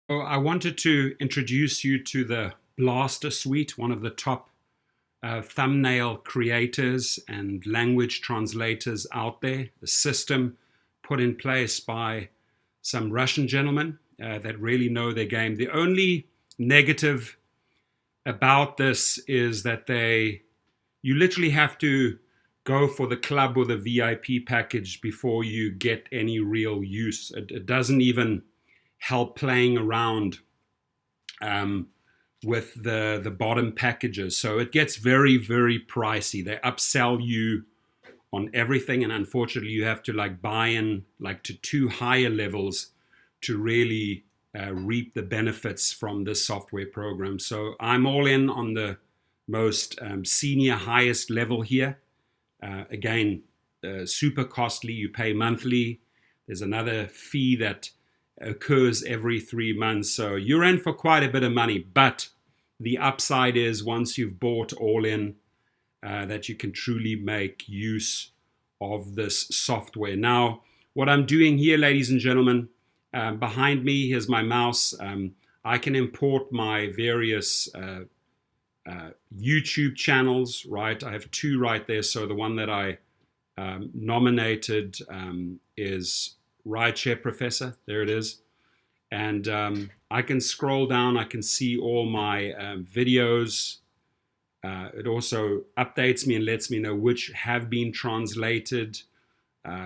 So I wanted to introduce you to the Blaster suite, one of the top thumbnail creators and language translators out there. The system put in place by some Russian gentlemen that really know their game. The only negative about this is that you literally have to go for the club or the VIP package before you get any real use. It doesn't even help playing around with the bottom packages. So it gets very, very pricey. They upsell you on everything, and unfortunately you have to like buy in like to two higher levels to really reap the benefits from this software program. So I'm all in on the most senior, highest level here. Again, super costly. You pay monthly. There's another fee that occurs every 3 months. So you're in for quite a bit of money. But the upside is once you've bought all in, that you can truly make use of this software. Now, what I'm doing here, ladies and gentlemen, behind me, here's my mouse. I can import my various YouTube channels, right? I have two right there. So the one that I nominated is Rideshare Professor. There it is. And I can scroll down. I can see all my videos. It also updates me and lets me know which have been translated,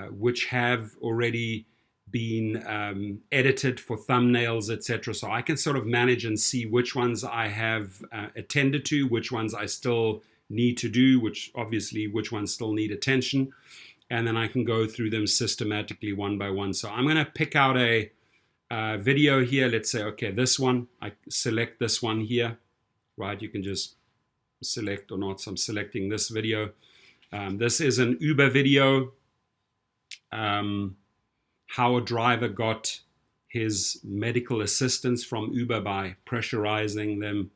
which have already been edited for thumbnails, etc. So I can sort of manage and see which ones I have attended to, which ones I still need to do, which ones still need attention. And then I can go through them systematically one by one. So I'm going to pick out a video here. Let's say, okay, this one, I select this one here, right? You can just select or not. So I'm selecting this video. This is an Uber video. How a driver got his medical assistance from Uber by pressurizing them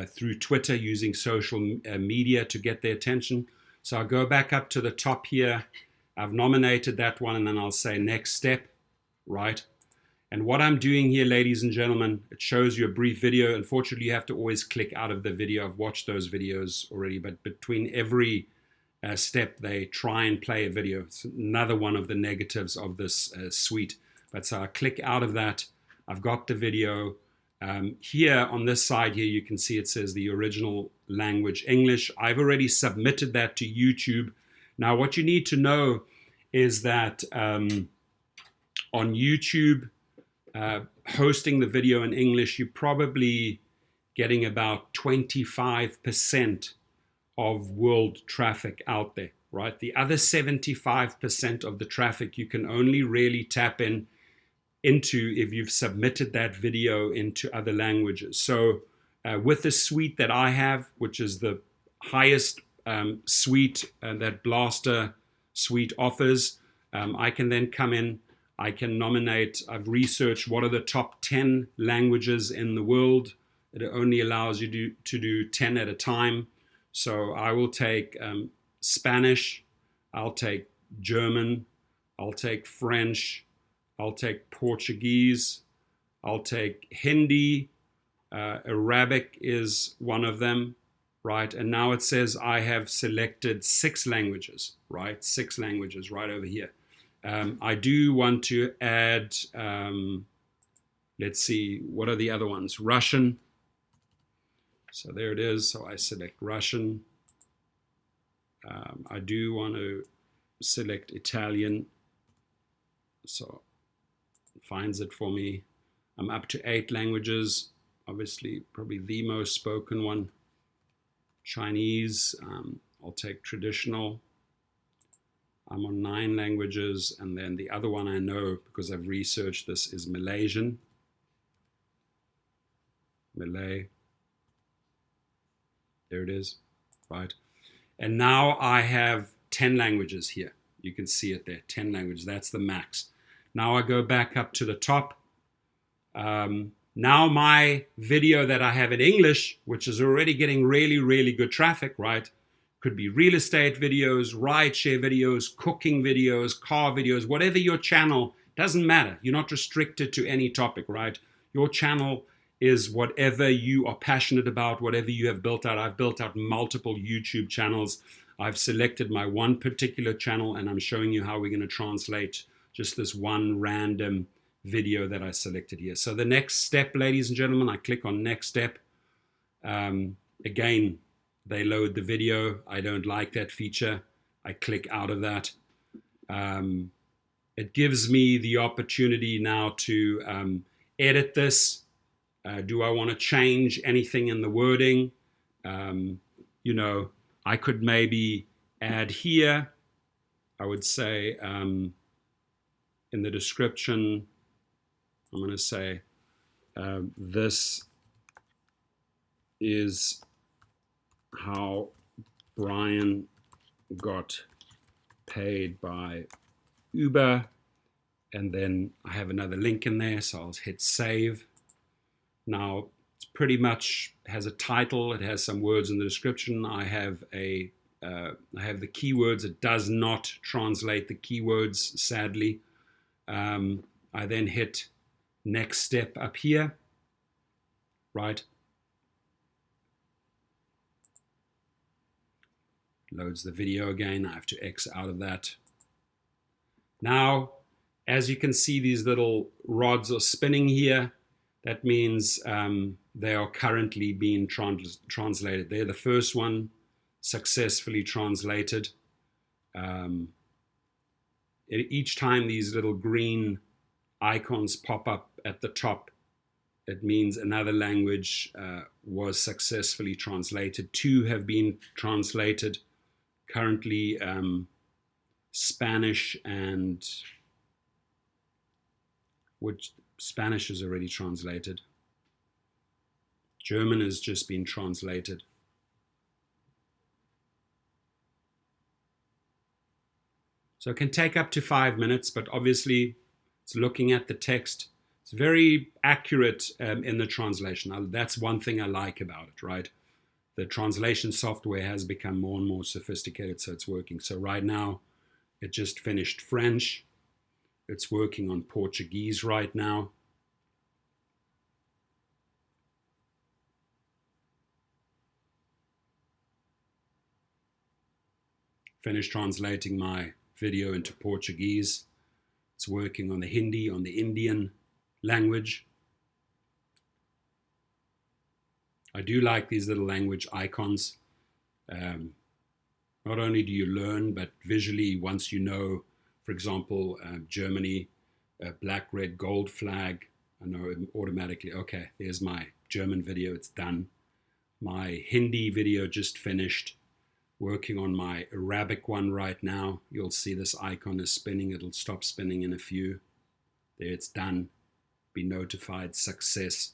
through Twitter, using social media to get their attention. So I'll go back up to the top here. I've nominated that one, and then I'll say next step, right? And what I'm doing here, ladies and gentlemen, it shows you a brief video. Unfortunately, you have to always click out of the video. I've watched those videos already, but between every step, they try and play a video. It's another one of the negatives of this suite. But so I click out of that. I've got the video. Here on this side here, you can see it says the original language English. I've already submitted that to YouTube. Now, what you need to know is that on YouTube, hosting the video in English, you're probably getting about 25% of world traffic out there, right? The other 75% of the traffic you can only really tap into if you've submitted that video into other languages. So with the suite that I have, which is the highest suite that Blaster suite offers, I can then come in, I can nominate, I've researched what are the top 10 languages in the world. It only allows you to do 10 at a time. So I will take Spanish, I'll take German, I'll take French, I'll take Portuguese, I'll take Hindi, Arabic is one of them, right? And now it says I have selected 6 languages, right? 6 languages right over here. I do want to add, let's see, what are the other ones? Russian. So there it is. So I select Russian. I do want to select Italian. So it finds it for me. I'm up to 8 languages. Obviously, probably the most spoken one. Chinese. I'll take traditional. I'm on 9 languages. And then the other one I know, because I've researched this, is Malaysian. Malay. There it is, right? And now I have 10 languages here. You can see it there, 10 languages. That's the max. Now I go back up to the top. Now my video that I have in English, which is already getting really, really good traffic, right? Could be real estate videos, rideshare videos, cooking videos, car videos, whatever your channel, doesn't matter. You're not restricted to any topic, right? Your channel is whatever you are passionate about, whatever you have built out. I've built out multiple YouTube channels. I've selected my one particular channel, and I'm showing you how we're going to translate just this one random video that I selected here. So the next step, ladies and gentlemen, I click on next step. Again, they load the video. I don't like that feature. I click out of that. It gives me the opportunity now to edit this. Do I want to change anything in the wording? You know, I could maybe add here. I would say in the description, I'm going to say this is how Brian got paid by Uber, and then I have another link in there, so I'll hit save. Now it's pretty much has a title, it has some words in the description. I have the keywords. It does not translate the keywords, sadly. I then hit next step up here, right? Loads the video again. I have to X out of that. Now, as you can see, these little rods are spinning here. That means they are currently being translated. They're the first one successfully translated. Each time these little green icons pop up at the top, it means another language was successfully translated. 2 have been translated. Currently, Spanish and which Spanish is already translated. German has just been translated. So it can take up to 5 minutes, but obviously it's looking at the text. It's very accurate in the translation. That's one thing I like about it, right? The translation software has become more and more sophisticated, so it's working. So right now, it just finished French. It's working on Portuguese right now. Finished translating my video into Portuguese. It's working on the Hindi, on the Indian language. I do like these little language icons. Not only do you learn, but visually, once you know, for example, Germany, black, red, gold flag, I know automatically, okay, there's my German video, it's done. My Hindi video just finished. Working on my Arabic one right now. You'll see this icon is spinning. It'll stop spinning in a few. There, it's done. Be notified, success.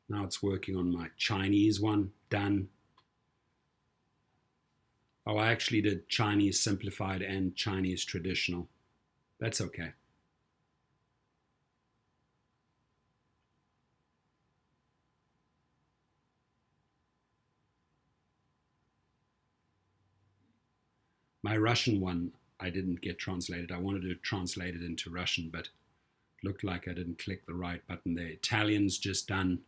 Now it's working on my Chinese one, done. Oh, I actually did Chinese simplified and Chinese traditional. That's okay. My Russian one, I didn't get translated. I wanted to translate it into Russian, but it looked like I didn't click the right button there. Italian's just done.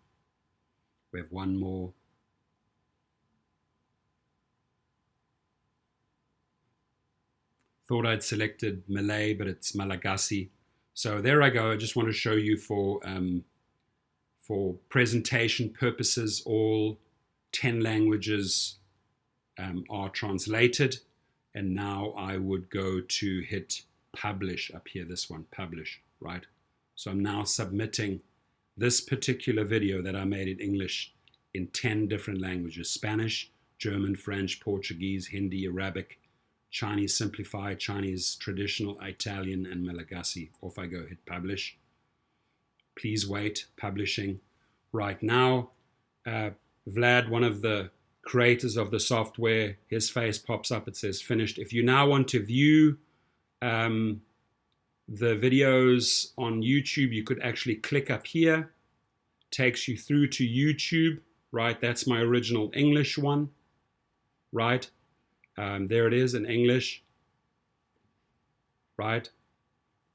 We have one more. Thought I'd selected Malay, but it's Malagasy. So there I go. I just want to show you for presentation purposes, all 10 languages are translated. And now I would go to hit publish up here, this one, publish, right? So I'm now submitting this particular video that I made in English in 10 different languages: Spanish, German, French, Portuguese, Hindi, Arabic, Chinese simplified, Chinese traditional, Italian, and Malagasy. Off I go, hit publish. Please wait, publishing right now. Vlad, one of the creators of the software, his face pops up, it says finished. If you now want to view the videos on YouTube, you could actually click up here, takes you through to YouTube, right? That's my original English one, right? There it is in English, right?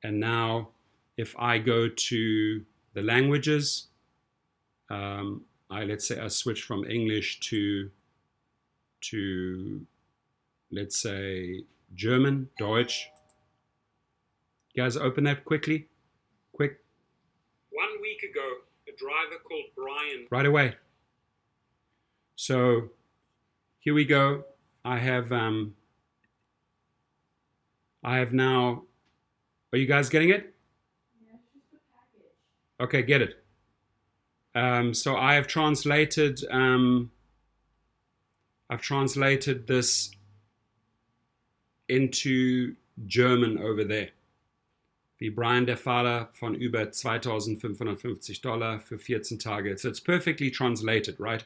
And now if I go to the languages. Let's say I switch from English to let's say German, Deutsch. You guys open that quickly, quick. 1 week ago, a driver called Brian. Right away. So here we go. I have now. Are you guys getting it? Yeah, it's just a package. Okay, get it. So I have translated. I've translated this into German over there. Wie Brian, der Fahrer von über $2,550 für 14 Tage. So it's perfectly translated, right?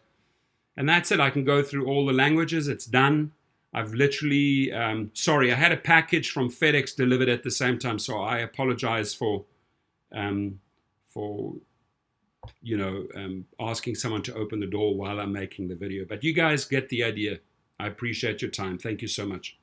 And that's it. I can go through all the languages. It's done. I've literally, sorry, I had a package from FedEx delivered at the same time, so I apologize for asking someone to open the door while I'm making the video. But you guys get the idea. I appreciate your time. Thank you so much.